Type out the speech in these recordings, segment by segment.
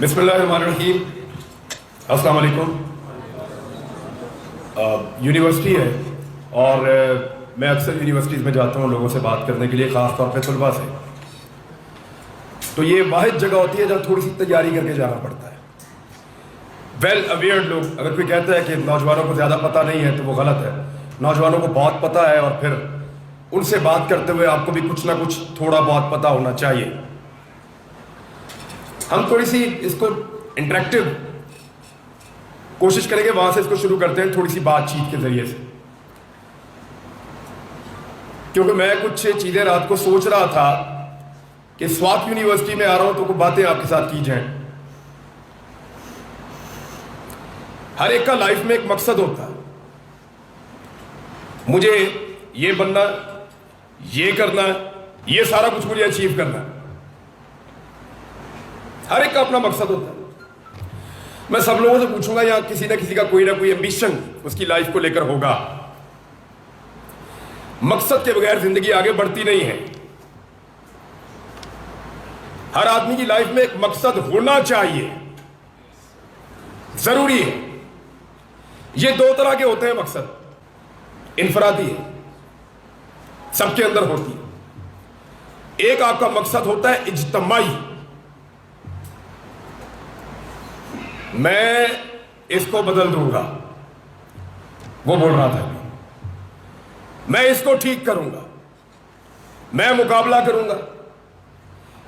بسم اللہ الرحمن الرحیم. السلام علیکم. یونیورسٹی ہے اور میں اکثر یونیورسٹیز میں جاتا ہوں لوگوں سے بات کرنے کے لیے، خاص طور پہ طلباء سے. تو یہ واحد جگہ ہوتی ہے جہاں تھوڑی سی تیاری کر کے جانا پڑتا ہے. ویل اویئرڈ لوگ، اگر کوئی کہتا ہے کہ نوجوانوں کو زیادہ پتہ نہیں ہے تو وہ غلط ہے. نوجوانوں کو بہت پتہ ہے اور پھر ان سے بات کرتے ہوئے آپ کو بھی کچھ نہ کچھ تھوڑا بہت پتہ ہونا چاہیے. ہم تھوڑی سی اس کو انٹریکٹیو کوشش کریں گے، وہاں سے اس کو شروع کرتے ہیں تھوڑی سی بات چیت کے ذریعے سے. کیونکہ میں کچھ چیزیں رات کو سوچ رہا تھا کہ سوات یونیورسٹی میں آ رہا ہوں تو کچھ باتیں آپ کے ساتھ کی جائیں. ہر ایک کا لائف میں ایک مقصد ہوتا ہے. مجھے یہ بننا، یہ کرنا، یہ سارا کچھ مجھے اچیو کرنا ہے. ہر ایک کا اپنا مقصد ہوتا ہے. میں سب لوگوں سے پوچھوں گا یہاں کسی نہ کسی کا کوئی نہ کوئی ایمبیشن اس کی لائف کو لے کر ہوگا. مقصد کے بغیر زندگی آگے بڑھتی نہیں ہے. ہر آدمی کی لائف میں ایک مقصد ہونا چاہیے، ضروری ہے. یہ دو طرح کے ہوتے ہیں مقصد. انفرادی ہے، سب کے اندر ہوتی ہے. ایک آپ کا مقصد ہوتا ہے اجتماعی. میں اس کو بدل دوں گا، وہ بول رہا تھا میں اس کو ٹھیک کروں گا، میں مقابلہ کروں گا،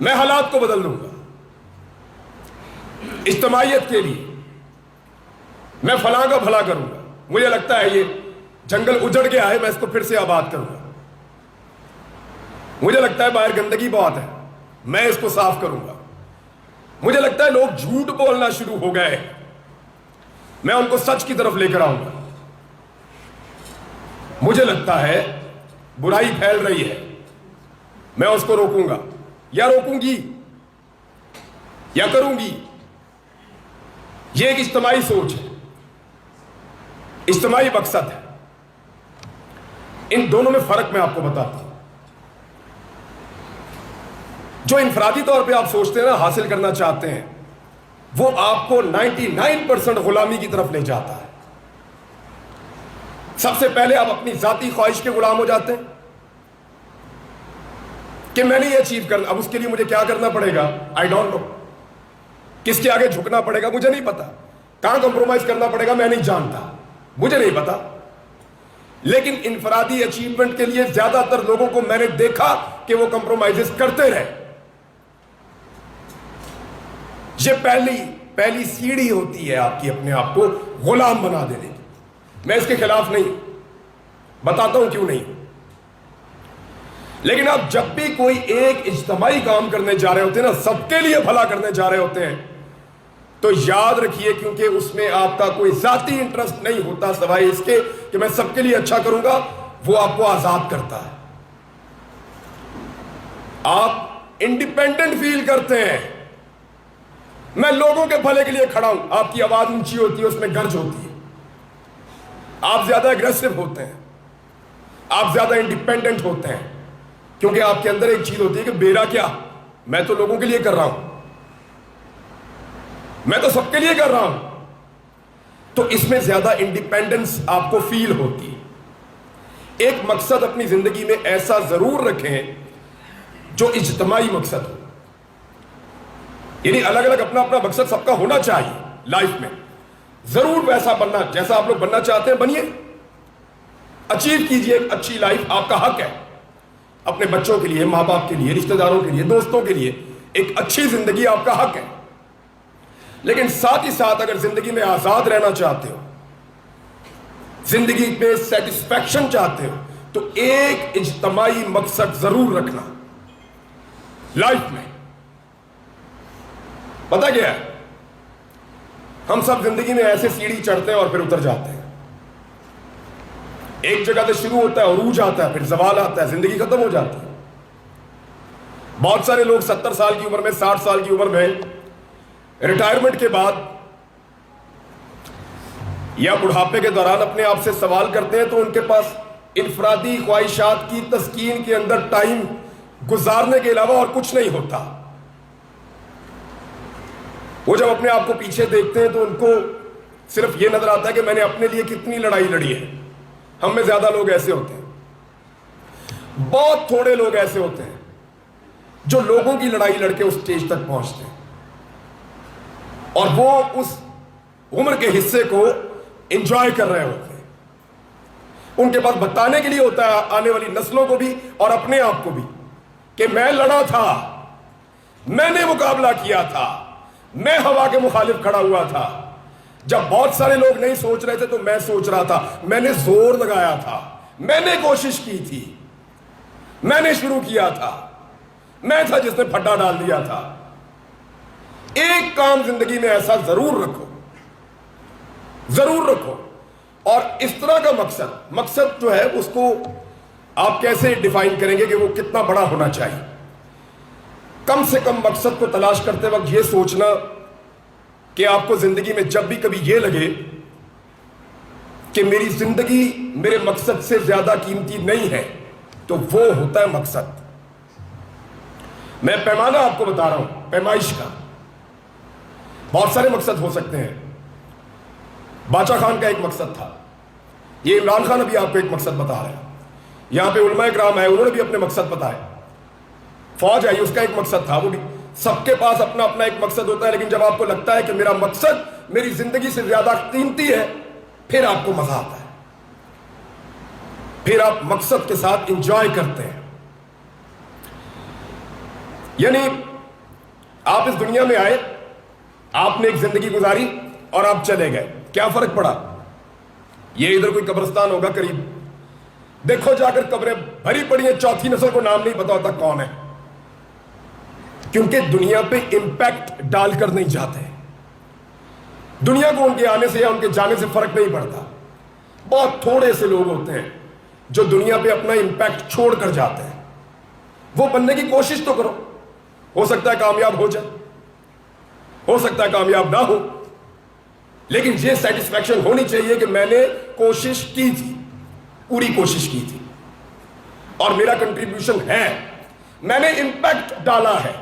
میں حالات کو بدل دوں گا. اجتماعیت کے لیے میں فلاں کا بھلا کروں گا. مجھے لگتا ہے یہ جنگل اجڑ گیا ہے، میں اس کو پھر سے آباد کروں گا. مجھے لگتا ہے باہر گندگی بہت ہے، میں اس کو صاف کروں گا. مجھے لگتا ہے لوگ جھوٹ بولنا شروع ہو گئے، میں ان کو سچ کی طرف لے کر آؤں گا. مجھے لگتا ہے برائی پھیل رہی ہے، میں اس کو روکوں گا یا روکوں گی یا کروں گی. یہ ایک اجتماعی سوچ ہے، اجتماعی مقصد ہے. ان دونوں میں فرق میں آپ کو بتاتا ہوں. جو انفرادی طور پہ آپ سوچتے ہیں نا، حاصل کرنا چاہتے ہیں، وہ آپ کو 99% غلامی کی طرف لے جاتا ہے. سب سے پہلے آپ اپنی ذاتی خواہش کے غلام ہو جاتے ہیں کہ میں نے یہ اچیو کرنا. اب اس کے لیے مجھے کیا کرنا پڑے گا؟ I don't know. کس کے آگے جھکنا پڑے گا مجھے نہیں پتا. کہاں کمپرومائز کرنا پڑے گا میں نہیں جانتا، مجھے نہیں پتا. لیکن انفرادی اچیومنٹ کے لیے زیادہ تر لوگوں کو میں نے دیکھا کہ وہ کمپرومائز کرتے رہے. یہ پہلی سیڑھی ہوتی ہے آپ کی اپنے آپ کو غلام بنا دینے کی. میں اس کے خلاف نہیں، بتاتا ہوں کیوں نہیں. لیکن آپ جب بھی کوئی ایک اجتماعی کام کرنے جا رہے ہوتے ہیں نا، سب کے لیے بھلا کرنے جا رہے ہوتے ہیں، تو یاد رکھیے کیونکہ اس میں آپ کا کوئی ذاتی انٹرسٹ نہیں ہوتا سوائے اس کے کہ میں سب کے لیے اچھا کروں گا. وہ آپ کو آزاد کرتا ہے. آپ انڈیپینڈنٹ فیل کرتے ہیں. میں لوگوں کے بھلے کے لیے کھڑا ہوں. آپ کی آواز اونچی ہوتی ہے، اس میں گرج ہوتی ہے. آپ زیادہ اگریسو ہوتے ہیں، آپ زیادہ انڈیپینڈنٹ ہوتے ہیں، کیونکہ آپ کے اندر ایک چیز ہوتی ہے کہ میرا کیا، میں تو لوگوں کے لیے کر رہا ہوں، میں تو سب کے لیے کر رہا ہوں. تو اس میں زیادہ انڈیپینڈنس آپ کو فیل ہوتی ہے. ایک مقصد اپنی زندگی میں ایسا ضرور رکھیں جو اجتماعی مقصد ہو. یعنی الگ الگ اپنا اپنا مقصد سب کا ہونا چاہیے لائف میں. ضرور ویسا بننا جیسا آپ لوگ بننا چاہتے ہیں بنیے، اچیو کیجئے. ایک اچھی لائف آپ کا حق ہے. اپنے بچوں کے لیے، ماں باپ کے لیے، رشتہ داروں کے لیے، دوستوں کے لیے ایک اچھی زندگی آپ کا حق ہے. لیکن ساتھ ہی ساتھ اگر زندگی میں آزاد رہنا چاہتے ہو، زندگی میں سیٹسفیکشن چاہتے ہو، تو ایک اجتماعی مقصد ضرور رکھنا لائف میں. پتہ کیا ہے، ہم سب زندگی میں ایسے سیڑھی چڑھتے ہیں اور پھر اتر جاتے ہیں. ایک جگہ سے شروع ہوتا ہے، عروج آتا ہے، پھر زوال آتا ہے، زندگی ختم ہو جاتی ہے. بہت سارے لوگ 70 سال کی عمر میں، 60 سال کی عمر میں، ریٹائرمنٹ کے بعد یا بڑھاپے کے دوران اپنے آپ سے سوال کرتے ہیں تو ان کے پاس انفرادی خواہشات کی تسکین کے اندر ٹائم گزارنے کے علاوہ اور کچھ نہیں ہوتا. وہ جب اپنے آپ کو پیچھے دیکھتے ہیں تو ان کو صرف یہ نظر آتا ہے کہ میں نے اپنے لیے کتنی لڑائی لڑی ہے. ہم میں زیادہ لوگ ایسے ہوتے ہیں, بہت تھوڑے لوگ ایسے ہوتے ہیں جو لوگوں کی لڑائی لڑ کے اس سٹیج تک پہنچتے ہیں, اور وہ اس عمر کے حصے کو انجوائے کر رہے ہوتے ہیں. ان کے پاس بتانے کے لیے ہوتا ہے آنے والی نسلوں کو بھی اور اپنے آپ کو بھی کہ میں لڑا تھا, میں نے مقابلہ کیا تھا, میں ہوا کے مخالف کھڑا ہوا تھا. جب بہت سارے لوگ نہیں سوچ رہے تھے تو میں سوچ رہا تھا, میں نے زور لگایا تھا, میں نے کوشش کی تھی, میں نے شروع کیا تھا, میں تھا جس نے پھڈا ڈال دیا تھا. ایک کام زندگی میں ایسا ضرور رکھو, ضرور رکھو. اور اس طرح کا مقصد جو ہے اس کو آپ کیسے ڈیفائن کریں گے کہ وہ کتنا بڑا ہونا چاہیے. کم سے کم مقصد کو تلاش کرتے وقت یہ سوچنا کہ آپ کو زندگی میں جب بھی کبھی یہ لگے کہ میری زندگی میرے مقصد سے زیادہ قیمتی نہیں ہے, تو وہ ہوتا ہے مقصد. میں پیمانہ آپ کو بتا رہا ہوں پیمائش کا. بہت سارے مقصد ہو سکتے ہیں. باچا خان کا ایک مقصد تھا, یہ عمران خان ابھی آپ کو ایک مقصد بتا رہے ہیں. یہاں پہ علماء کرام آئے, انہوں نے بھی اپنے مقصد بتائے. فوج آئی, اس کا ایک مقصد تھا. وہ بھی سب کے پاس اپنا اپنا ایک مقصد ہوتا ہے, لیکن جب آپ کو لگتا ہے کہ میرا مقصد میری زندگی سے زیادہ قیمتی ہے, پھر آپ کو مزہ آتا ہے, پھر آپ مقصد کے ساتھ انجوائے کرتے ہیں. یعنی آپ اس دنیا میں آئے, آپ نے ایک زندگی گزاری اور آپ چلے گئے. کیا فرق پڑا؟ یہ ادھر کوئی قبرستان ہوگا قریب, دیکھو جا کر قبریں بھری پڑی ہیں, چوتھی نسل کو نام نہیں پتا ہوتا کون ہے, کیونکہ دنیا پہ امپیکٹ ڈال کر نہیں جاتے. دنیا کو ان کے آنے سے یا ان کے جانے سے فرق نہیں پڑتا. بہت تھوڑے سے لوگ ہوتے ہیں جو دنیا پہ اپنا امپیکٹ چھوڑ کر جاتے ہیں. وہ بننے کی کوشش تو کرو, ہو سکتا ہے کامیاب ہو جائے, ہو سکتا ہے کامیاب نہ ہو, لیکن یہ سیٹسفیکشن ہونی چاہیے کہ میں نے کوشش کی تھی, پوری کوشش کی تھی, اور میرا کنٹریبیوشن ہے, میں نے امپیکٹ ڈالا ہے.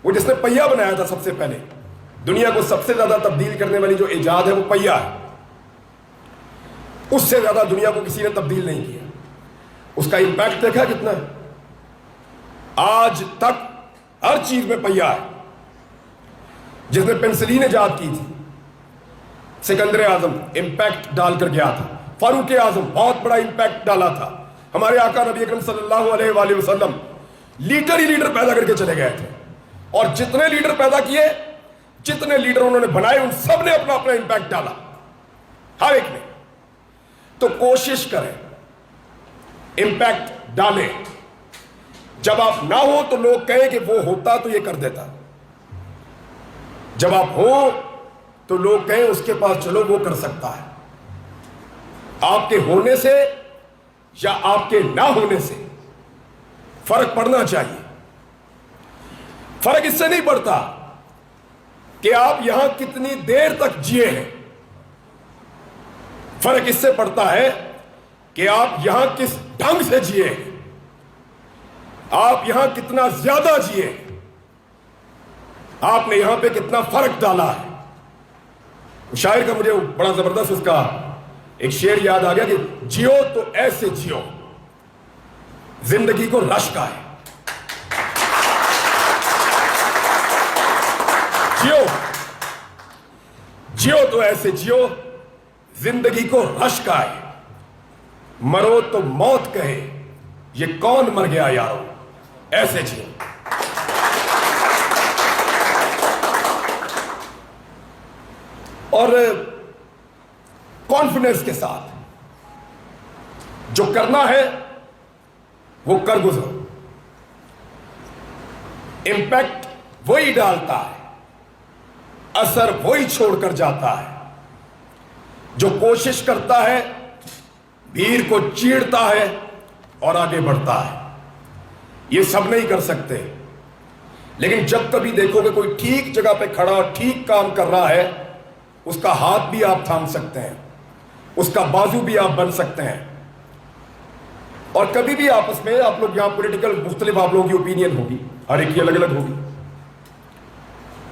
وہ جس نے پہیا بنایا تھا سب سے پہلے, دنیا کو سب سے زیادہ تبدیل کرنے والی جو ایجاد ہے وہ پہیا ہے. اس سے زیادہ دنیا کو کسی نے تبدیل نہیں کیا. اس کا امپیکٹ دیکھا کتنا ہے؟ آج تک ہر چیز میں پہیا ہے. جس نے پینسلین ایجاد کی تھی, سکندر اعظم امپیکٹ ڈال کر گیا تھا. فاروق اعظم بہت بڑا امپیکٹ ڈالا تھا. ہمارے آقا نبی اکرم صلی اللہ علیہ وآلہ وسلم لیڈر ہی لیڈر پیدا کر کے چلے گئے تھے, اور جتنے لیڈر پیدا کیے, جتنے لیڈر انہوں نے بنائے, ان سب نے اپنا اپنا امپیکٹ ڈالا, ہر ایک نے. تو کوشش کریں, امپیکٹ ڈالیں. جب آپ نہ ہو تو لوگ کہیں کہ وہ ہوتا تو یہ کر دیتا. جب آپ ہو تو لوگ کہیں اس کے پاس چلو وہ کر سکتا ہے. آپ کے ہونے سے یا آپ کے نہ ہونے سے فرق پڑنا چاہیے. فرق اس سے نہیں پڑتا کہ آپ یہاں کتنی دیر تک جیے ہیں, فرق اس سے پڑتا ہے کہ آپ یہاں کس ڈھنگ سے جیے ہیں, آپ یہاں کتنا زیادہ جیے ہیں, آپ نے یہاں پہ کتنا فرق ڈالا ہے. شاعر کا مجھے بڑا زبردست اس کا ایک شعر یاد آ گیا کہ جیو تو ایسے جیو زندگی کو رشک آئے. جیو تو ایسے جیو زندگی کو رشک آئے, مرو تو موت کہے یہ کون مر گیا یارو, ایسے جیو. اور کانفیڈنس کے ساتھ جو کرنا ہے وہ کر گزرو. امپیکٹ وہی ڈالتا ہے, اثر وہی چھوڑ کر جاتا ہے جو کوشش کرتا ہے, بھیڑ کو چیڑتا ہے اور آگے بڑھتا ہے. یہ سب نہیں کر سکتے, لیکن جب کبھی دیکھو کہ کوئی ٹھیک جگہ پہ کھڑا اور ٹھیک کام کر رہا ہے, اس کا ہاتھ بھی آپ تھام سکتے ہیں, اس کا بازو بھی آپ بن سکتے ہیں. اور کبھی بھی آپس میں آپ لوگ یہاں پولیٹیکل مختلف آپ لوگوں کی اوپینین ہوگی, ہر ایک کی الگ الگ ہوگی,